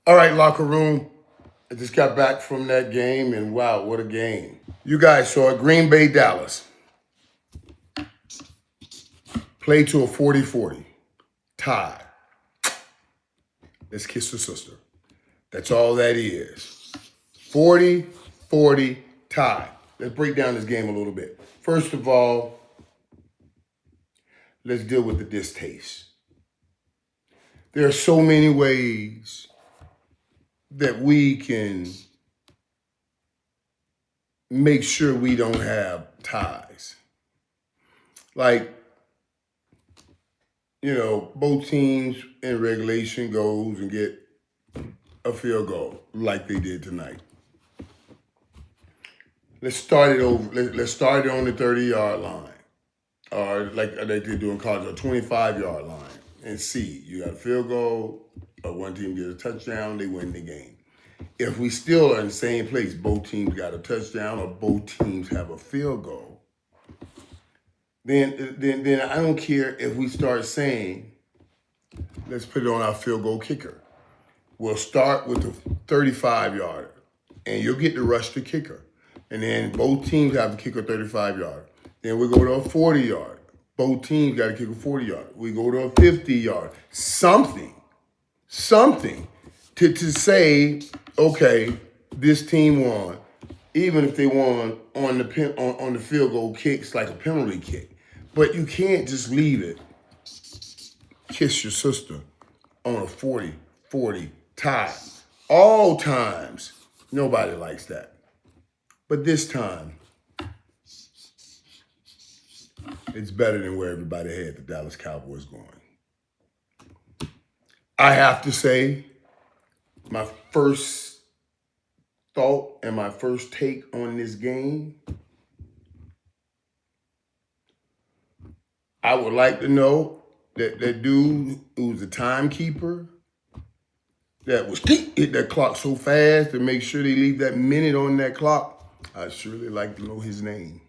All right, locker room. I just got back from that game, and wow, what a game. You guys saw it. Green Bay, Dallas. Played to a 40-40. Tie. Let's kiss the sister. That's all that is. 40-40 tie. Let's break down this game a little bit. First of all, let's deal with the distaste. There are so many ways that we can make sure we don't have ties. Like, both teams in regulation goes and get a field goal like they did tonight. Let's start it over. Let's start it on the 30-yard line, or like they do in college, a 25-yard line, and see. You got a field goal, or one team gets a touchdown, they win the game. If we still are in the same place, both teams got a touchdown, or both teams have a field goal, then I don't care if we start saying, let's put it on our field goal kicker. We'll start with the 35-yarder, and you'll get to rush the kicker. And then both teams have to kick a 35-yarder. Then we go to a 40-yard. Both teams got to kick a 40-yard. We go to a 50-yard. Something to say, okay, this team won, even if they won on the field goal kicks like a penalty kick. But you can't just leave it. Kiss your sister on a 40-40 tie. All times, nobody likes that. But this time, it's better than where everybody had the Dallas Cowboys going. I have to say, my first thought and my first take on this game, I would like to know that dude who was a timekeeper that was hit that clock so fast to make sure they leave that minute on that clock, I'd surely like to know his name.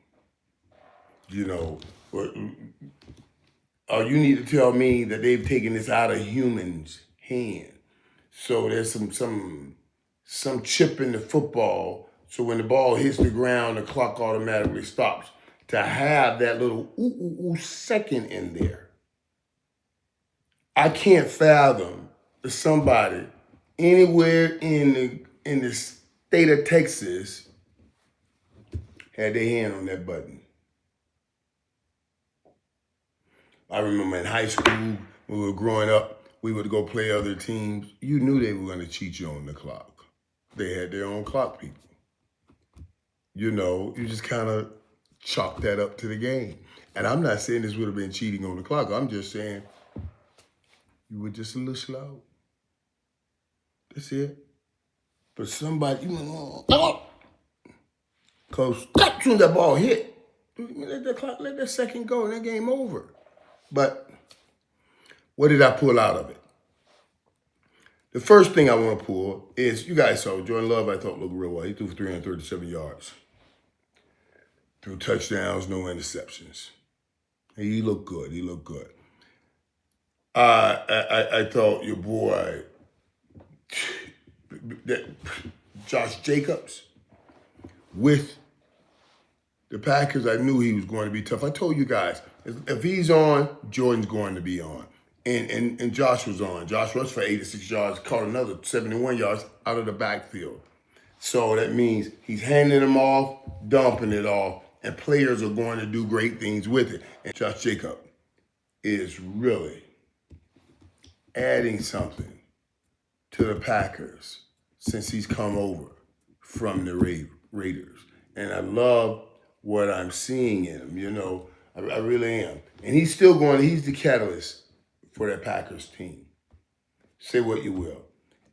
Or you need to tell me that they've taken this out of humans' hand. So there's some chip in the football. So when the ball hits the ground, the clock automatically stops. To have that little second in there, I can't fathom somebody anywhere in the state of Texas had their hand on that button. I remember in high school, when we were growing up, we would go play other teams. You knew they were going to cheat you on the clock. They had their own clock people. You just kind of chalk that up to the game. And I'm not saying this would have been cheating on the clock. I'm just saying you were just a little slow. That's it. But somebody, because as soon as that ball hit, let that second go and that game over. But what did I pull out of it? The first thing I want to pull is, you guys saw Jordan Love, I thought looked real well. He threw for 337 yards. Threw touchdowns, no interceptions. He looked good. I thought your boy, Josh Jacobs, with the Packers, I knew he was going to be tough. I told you guys, if he's on, Jordan's going to be on. And Josh was on. Josh rushed for 86 yards, caught another 71 yards out of the backfield. So that means he's handing them off, dumping it off, and players are going to do great things with it. And Josh Jacobs is really adding something to the Packers since he's come over from the Raiders. And I love what I'm seeing in him, I really am. And he's the catalyst for that Packers team. Say what you will.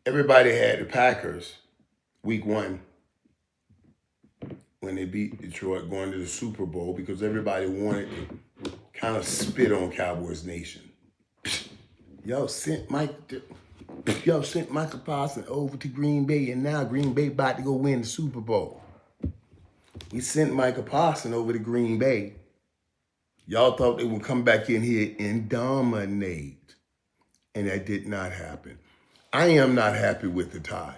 Everybody had the Packers week 1 when they beat Detroit going to the Super Bowl because everybody wanted to kind of spit on Cowboys Nation. Y'all sent Michael Parsons over to Green Bay, and now Green Bay about to go win the Super Bowl. We sent Michael Parsons over to Green Bay. Y'all thought they would come back in here and dominate, and that did not happen. I am not happy with the tie,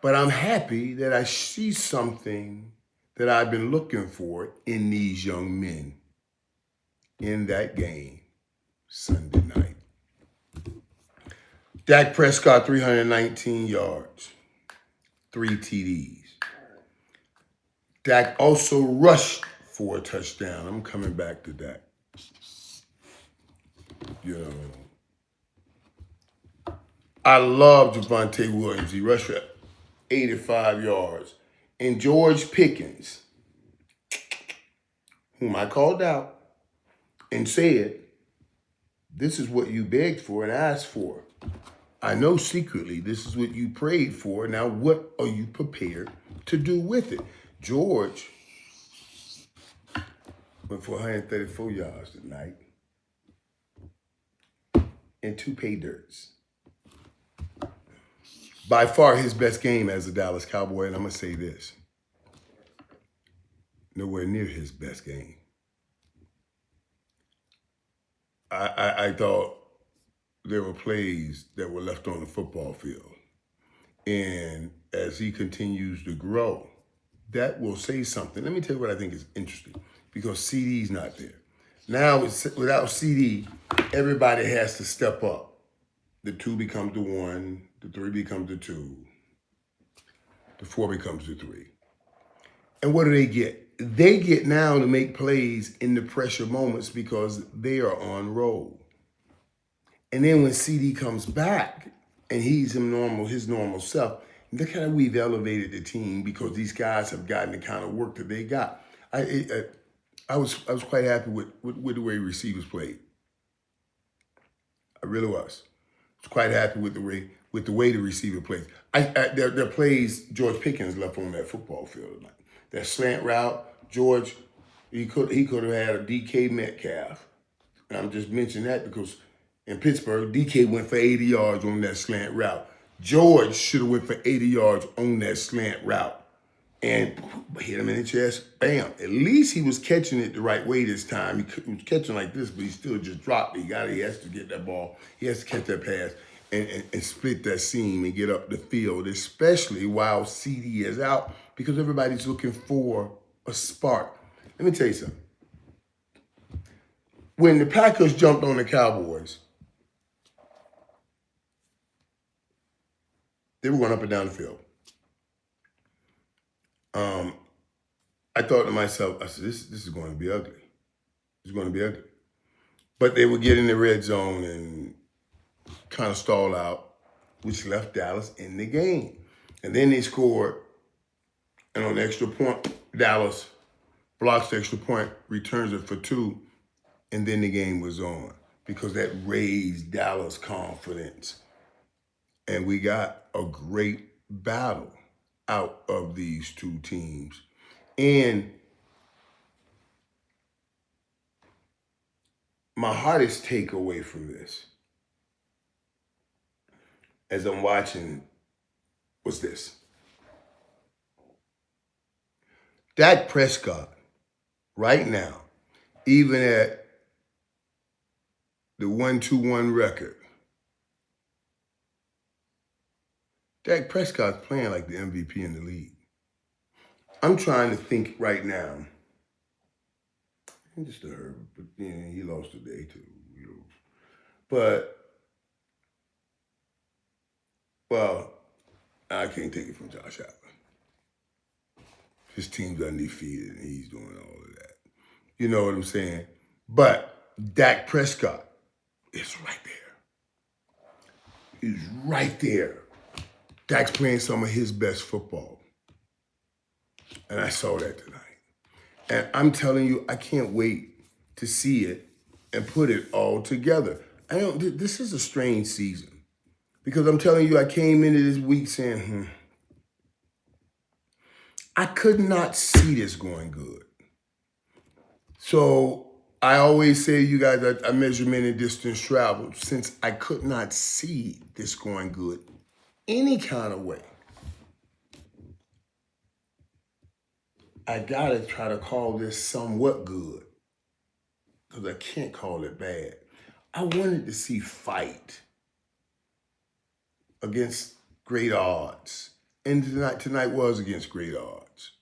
but I'm happy that I see something that I've been looking for in these young men in that game Sunday night. Dak Prescott, 319 yards, 3 TDs. Dak also rushed for a touchdown. I'm coming back to Dak. You know, I love Javonte Williams. He rushed for 85 yards. And George Pickens, whom I called out and said, this is what you begged for and asked for. I know secretly this is what you prayed for. Now, what are you prepared to do with it? George went for 134 yards tonight and 2 pay dirts. By far his best game as a Dallas Cowboy, and I'm going to say this. Nowhere near his best game. I thought there were plays that were left on the football field. And as he continues to grow, that will say something. Let me tell you what I think is interesting, because CD's not there. Now, without CD, everybody has to step up. The 2 becomes the 1, the 3 becomes the 2, the 4 becomes the 3. And what do they get? They get now to make plays in the pressure moments because they are on roll. And then when CD comes back and he's his normal self, look how we've elevated the team because these guys have gotten the kind of work that they got. I was quite happy with the way receivers played. I really was. I was quite happy with the way the receiver plays. Their plays George Pickens left on that football field tonight. That slant route, George, he could have had a DK Metcalf. And I'm just mentioning that because in Pittsburgh, DK went for 80 yards on that slant route. George should have went for 80 yards on that slant route and hit him in the chest. Bam. At least he was catching it the right way this time. He was catching like this, but he still just dropped it. He has to get that ball. He has to catch that pass and split that seam and get up the field, especially while CD is out, because everybody's looking for a spark. Let me tell you something. When the Packers jumped on the Cowboys, they were going up and down the field. I thought to myself, I said, this is going to be ugly. It's going to be ugly. But they would get in the red zone and kind of stall out, which left Dallas in the game. And then they scored, and on the extra point, Dallas blocks the extra point, returns it for 2, and then the game was on because that raised Dallas' confidence. And we got a great battle out of these 2 teams. And my hardest takeaway from this, as I'm watching, was this. Dak Prescott, right now, even at the 1-2-1 record, Dak Prescott's playing like the MVP in the league. I'm trying to think right now. And just a Irvin, but he lost today too. But, well, I can't take it from Josh Allen. His team's undefeated and he's doing all of that. You know what I'm saying? But Dak Prescott is right there. He's right there. Dak's playing some of his best football. And I saw that tonight. And I'm telling you, I can't wait to see it and put it all together. This is a strange season. Because I'm telling you, I came into this week saying, I could not see this going good. So I always say to you guys that I measurement and distance travel, since I could not see this going good any kind of way. I gotta try to call this somewhat good because I can't call it bad. I wanted to see fight. against great odds. And tonight was against great odds.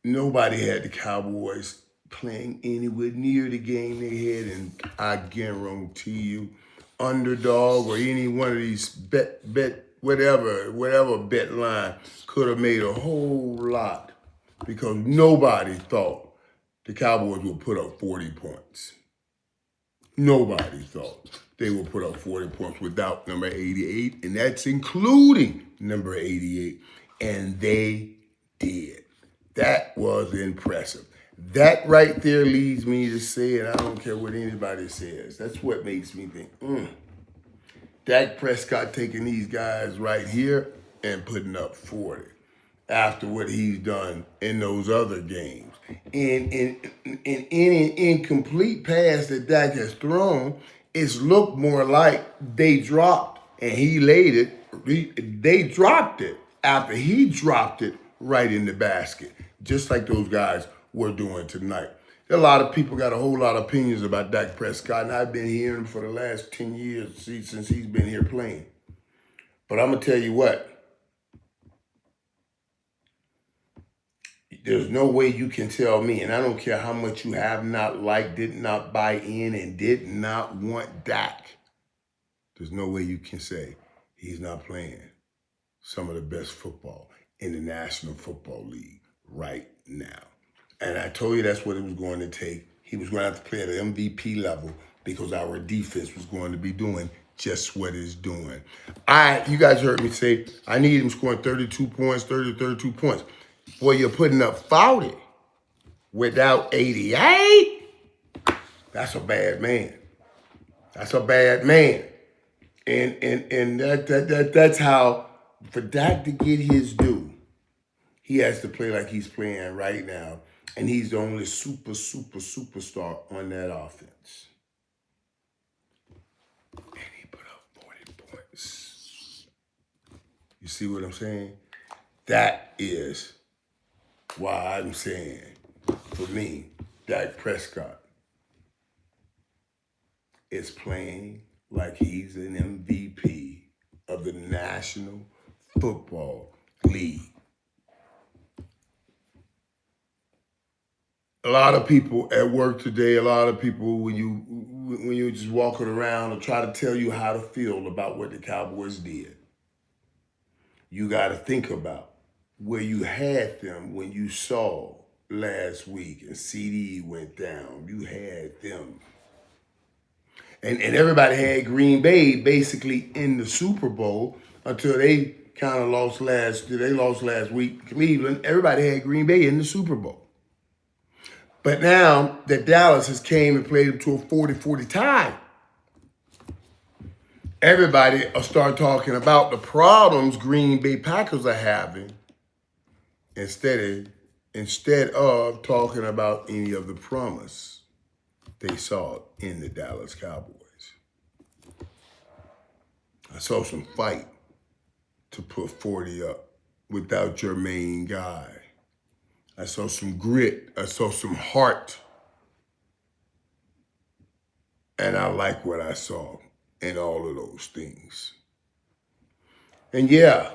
Nobody had the Cowboys playing anywhere near the game they had, and I guarantee you, underdog or any one of these bet whatever bet line could have made a whole lot because nobody thought the Cowboys would put up 40 points. Nobody thought they would put up 40 points without number 88, and that's including number 88, and they did. That was impressive. That right there leads me to say, and I don't care what anybody says, that's what makes me think, Dak Prescott taking these guys right here and putting up 40 after what he's done in those other games. In any incomplete pass that Dak has thrown, it's looked more like they dropped and he laid it. They dropped it after he dropped it right in the basket, just like those guys were doing tonight. A lot of people got a whole lot of opinions about Dak Prescott, and I've been hearing for the last 10 years since he's been here playing. But I'm going to tell you what. There's no way you can tell me, and I don't care how much you have not liked, did not buy in, and did not want Dak. There's no way you can say he's not playing some of the best football in the National Football League right now. And I told you that's what it was going to take. He was going to have to play at an MVP level because our defense was going to be doing just what it's doing. You guys heard me say, I need him scoring 32 points, 32 points. Boy, you're putting up 40 without 88. That's a bad man. That's a bad man. And that's how, for Dak to get his due, he has to play like he's playing right now. And he's the only superstar on that offense. And he put up 40 points. You see what I'm saying? That is why I'm saying, for me, Dak Prescott is playing like he's an MVP of the National Football League. A lot of people at work today, a lot of people, when you're just walking around and try to tell you how to feel about what the Cowboys did, you got to think about where you had them when you saw last week and CD went down. You had them. And everybody had Green Bay basically in the Super Bowl until they kind of lost last week. Cleveland, everybody had Green Bay in the Super Bowl. But now that Dallas has came and played them to a 40-40 tie, everybody will start talking about the problems Green Bay Packers are having instead of talking about any of the promise they saw in the Dallas Cowboys. I saw some fight to put 40 up without your main guy. I saw some grit. I saw some heart. And I like what I saw in all of those things. And yeah,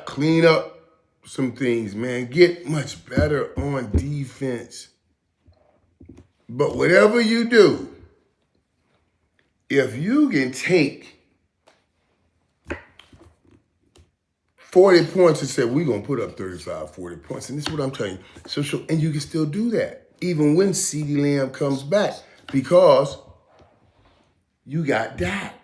clean up some things, man. Get much better on defense. But whatever you do, if you can take 40 points and say, we're going to put up 35, 40 points. And this is what I'm telling you. So, and you can still do that, even when CeeDee Lamb comes back, because you got Dak.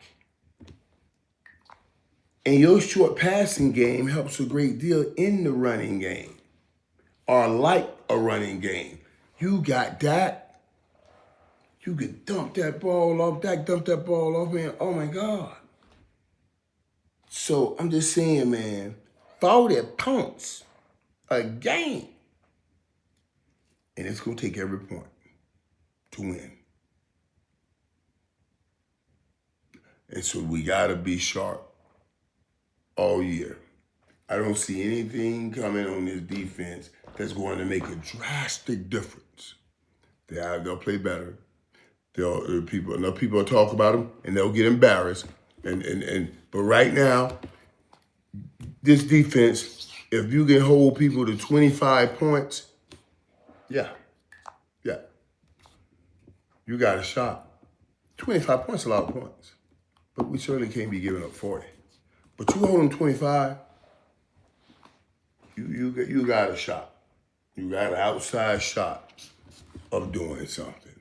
And your short passing game helps a great deal in the running game, or like a running game. You got Dak. You could dump that ball off. Dak dumped that ball off, man. Oh, my God. So I'm just saying, man, 40 points a game. And it's going to take every point to win. And so we got to be sharp all year. I don't see anything coming on this defense that's going to make a drastic difference. They'll play better. Enough people will talk about them, and they'll get embarrassed. But right now, this defense, if you can hold people to 25 points, yeah, you got a shot. 25 points is a lot of points. But we certainly can't be giving up 40. But you hold them 25, you got a shot. You got an outside shot of doing something.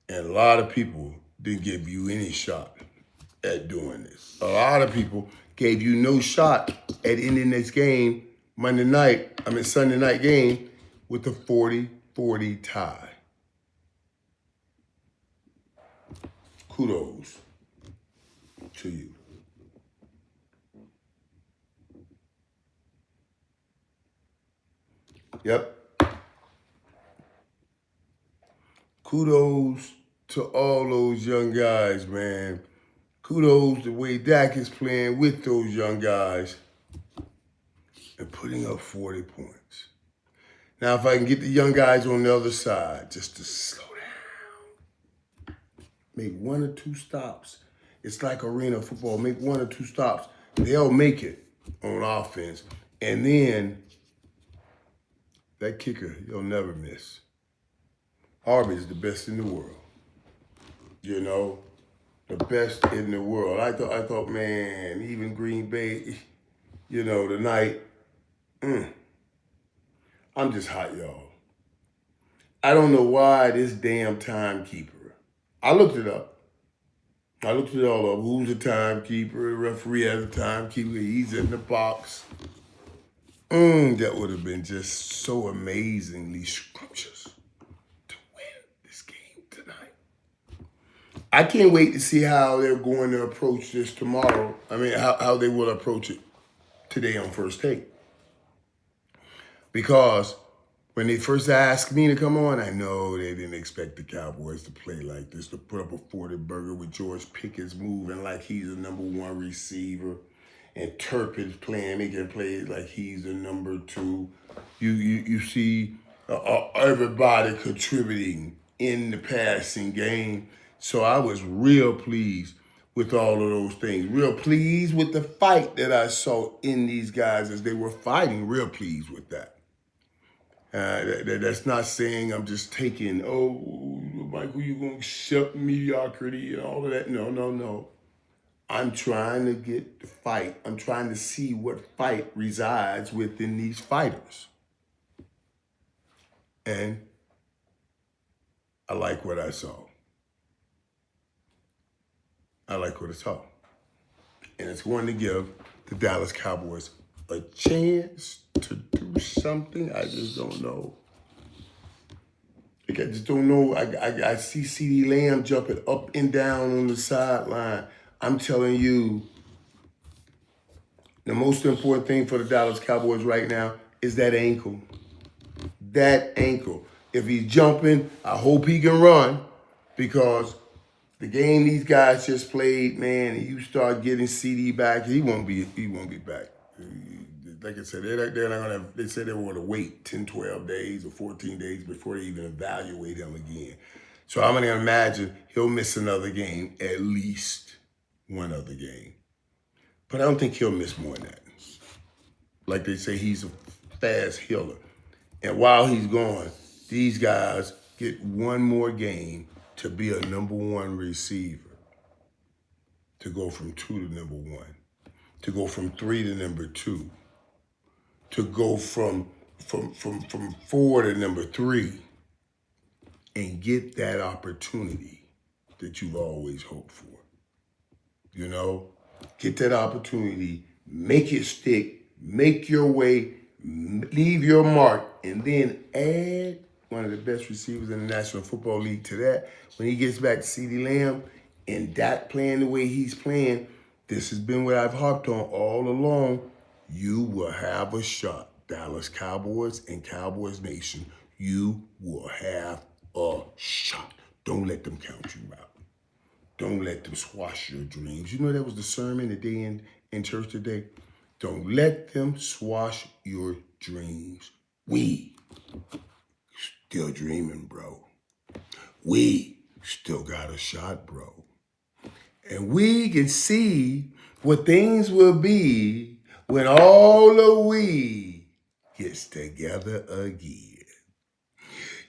And a lot of people didn't give you any shot at doing this. A lot of people gave you no shot at ending this game Sunday night game with a 40-40 tie. Kudos to you. Yep. Kudos to all those young guys, man. Kudos the way Dak is playing with those young guys and putting up 40 points. Now, if I can get the young guys on the other side just to slow down, make 1 or 2 stops. It's like arena football. Make 1 or 2 stops. They'll make it on offense. And then that kicker, you'll never miss. Irvin is the best in the world. You know, the best in the world. I thought, man, even Green Bay, you know, tonight, I'm just hot, y'all. I don't know why this damn timekeeper. I looked it up. I looked it all up. Who's the timekeeper? The referee has a timekeeper. He's in the box. That would have been just so amazingly scrumptious to win this game tonight. I can't wait to see how they're going to approach this tomorrow. I mean, how they will approach it today on First Take. Because when they first asked me to come on, I know they didn't expect the Cowboys to play like this, to put up a 40 burger with George Pickens moving like he's the number 1 receiver, and Turpin's making plays like he's the number 2. You see everybody contributing in the passing game. So I was real pleased with all of those things. Real pleased with the fight that I saw in these guys as they were fighting. Real pleased with that. That's not saying I'm just taking, Michael, you going to shut mediocrity and all of that. No. I'm trying to get the fight. I'm trying to see what fight resides within these fighters. And I like what I saw. And it's going to give the Dallas Cowboys a chance to do something. I just don't know. I just don't know. I see CeeDee Lamb jumping up and down on the sideline. I'm telling you, the most important thing for the Dallas Cowboys right now is that ankle. That ankle. If he's jumping, I hope he can run, because the game these guys just played, man, and you start getting CD back, he won't be back. Like I said, they're not gonna. They said they were gonna wait 10, 12 days or 14 days before they even evaluate him again. So I'm gonna imagine he'll miss another game, at least one other game. But I don't think he'll miss more than that. Like they say, he's a fast healer. And while he's gone, these guys get one more game to be a number 1 receiver, to go from 2 to number 1, to go from 3 to number 2, to go from 4 to number 3, and get that opportunity that you've always hoped for. You know, get that opportunity, make it stick, make your way, leave your mark, and then add one of the best receivers in the National Football League to that. When he gets back to CeeDee Lamb and Dak playing the way he's playing, this has been what I've harped on all along. You will have a shot. Dallas Cowboys and Cowboys Nation, you will have a shot. Don't let them count you out. Don't let them squash your dreams. You know that was the sermon that they in church today? Don't let them squash your dreams. We still dreaming, bro. We still got a shot, bro. And we can see what things will be when all of we gets together again.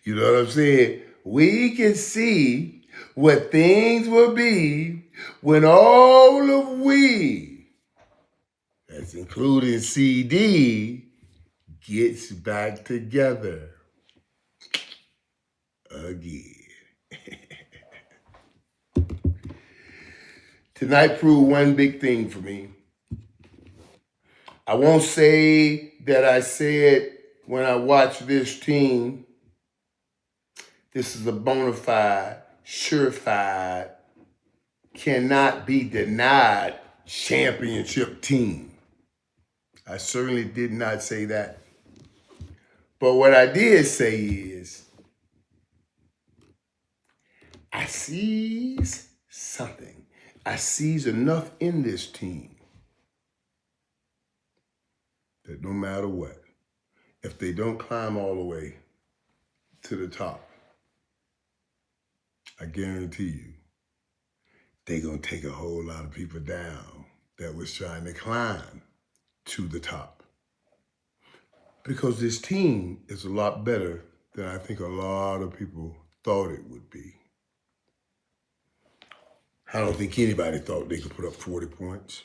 You know what I'm saying? We can see what things will be when all of we, that's including CD, gets back together again. Tonight proved one big thing for me. I won't say that I said when I watched this team, this is a bona fide, surefire, cannot be denied championship team. I certainly did not say that. But what I did say is, I sees something. I sees enough in this team that no matter what, if they don't climb all the way to the top, I guarantee you, they're going to take a whole lot of people down that was trying to climb to the top. Because this team is a lot better than I think a lot of people thought it would be. I don't think anybody thought they could put up 40 points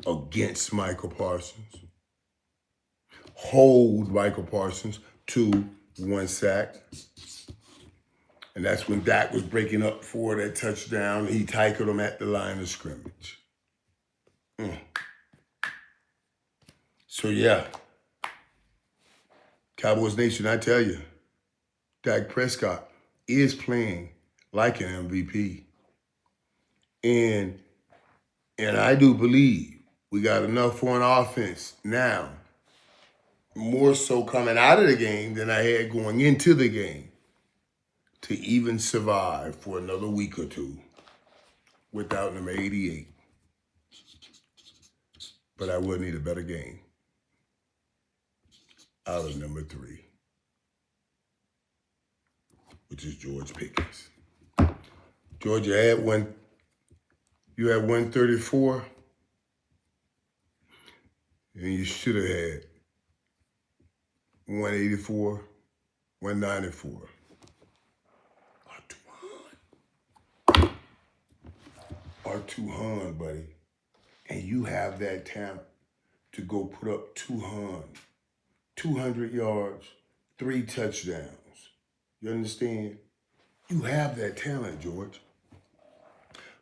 against Michael Parsons, hold Michael Parsons to 1 sack. And that's when Dak was breaking up for that touchdown. He tackled him at the line of scrimmage. So, yeah. Cowboys Nation, I tell you, Dak Prescott is playing like an MVP. And I do believe we got enough for an offense now, more so coming out of the game than I had going into the game, to even survive for another week or two without number 88. But I will need a better game out of number 3, which is George Pickens. George, you had 134, and you should have had 184, 194. R200, buddy. And you have that talent to go put up 200 yards, 3 touchdowns. You understand? You have that talent, George.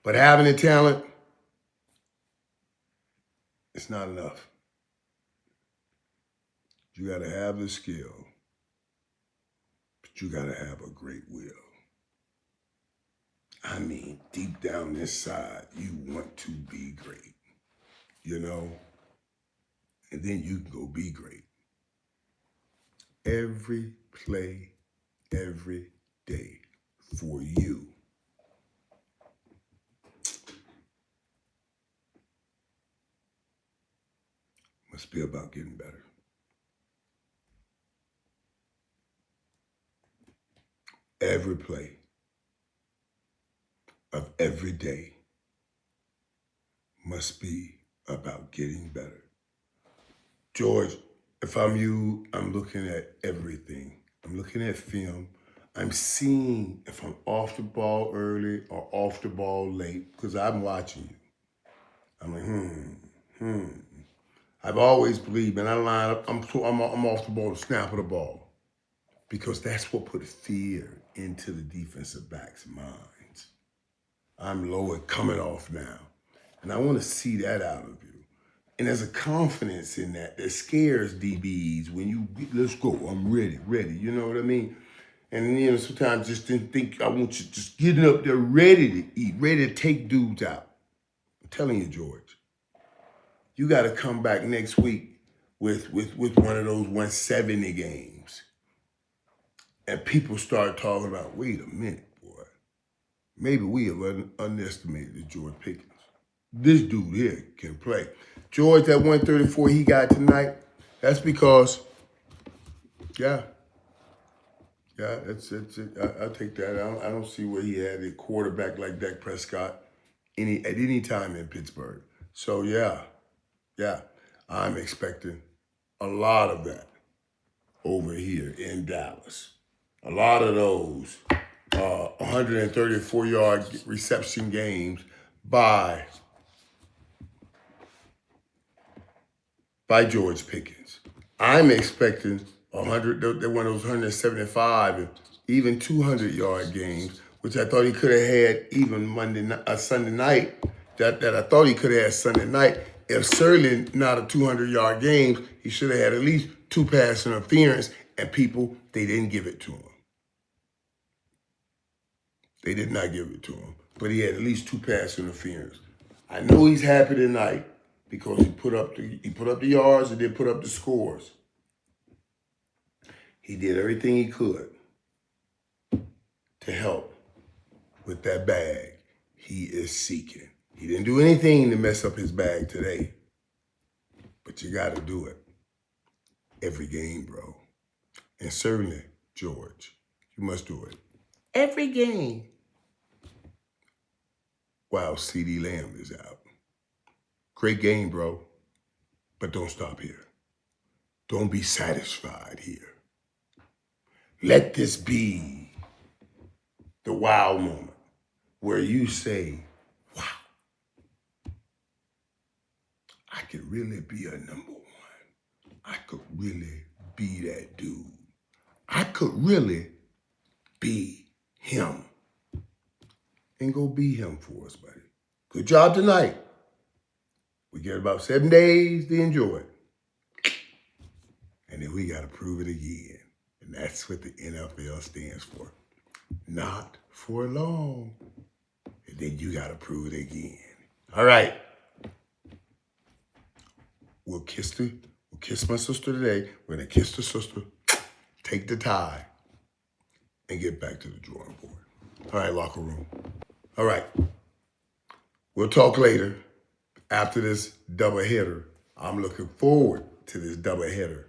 But having the talent, it's not enough. You got to have the skill, but you got to have a great will. I mean, deep down inside, you want to be great, you know? And then you can go be great. Every play, every day for you. Must be about getting better. Every play of every day must be about getting better. George, if I'm you, I'm looking at everything. I'm looking at film. I'm seeing if I'm off the ball early or off the ball late, because I'm watching you. I'm like, I've always believed, and I line up, I'm off the ball to snap of the ball, because that's what put fear into the defensive backs' minds. I'm low and coming off now, and I want to see that out of you. And there's a confidence in that scares DBs when you, let's go, I'm ready, you know what I mean? And you know, sometimes just didn't think, I want you just getting up there ready to eat, ready to take dudes out. I'm telling you, George, you got to come back next week with one of those 170 games. And people start talking about, wait a minute, boy. Maybe we have underestimated George Pickens. This dude here can play. George, that 134 he got tonight, that's because, Yeah, I'll take that. I don't see where he had a quarterback like Dak Prescott at any time in Pittsburgh. So yeah, I'm expecting a lot of that over here in Dallas. A lot of those 134-yard reception games by George Pickens. I'm expecting 100, one of those 175 and even 200-yard games, which I thought he could have had even Sunday night. That I thought he could have had Sunday night. If certainly not a 200-yard game, he should have had at least 2 pass interference, and people, they didn't give it to him. They did not give it to him, but he had at least 2 pass interference. I know he's happy tonight because he put up the yards and then put up the scores. He did everything he could to help with that bag he is seeking. He didn't do anything to mess up his bag today, but you got to do it every game, bro. And certainly, George, you must do it every game while CeeDee Lamb is out. Great game, bro, but don't stop here. Don't be satisfied here. Let this be the wow moment where you say, wow, I could really be a number one. I could really be that dude. I could really be him. And go be him for us, buddy. Good job tonight. We get about 7 days to enjoy it. And then we got to prove it again. And that's what the NFL stands for. Not for long. And then you got to prove it again. All right. We'll kiss my sister today. We're going to kiss the sister, take the tie, and get back to the drawing board. All right, locker room. All right. We'll talk later after this doubleheader. I'm looking forward to this doubleheader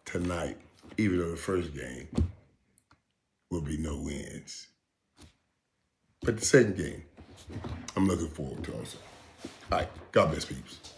tonight, even though the first game will be no wins. But the second game, I'm looking forward to also. All right. God bless, peeps.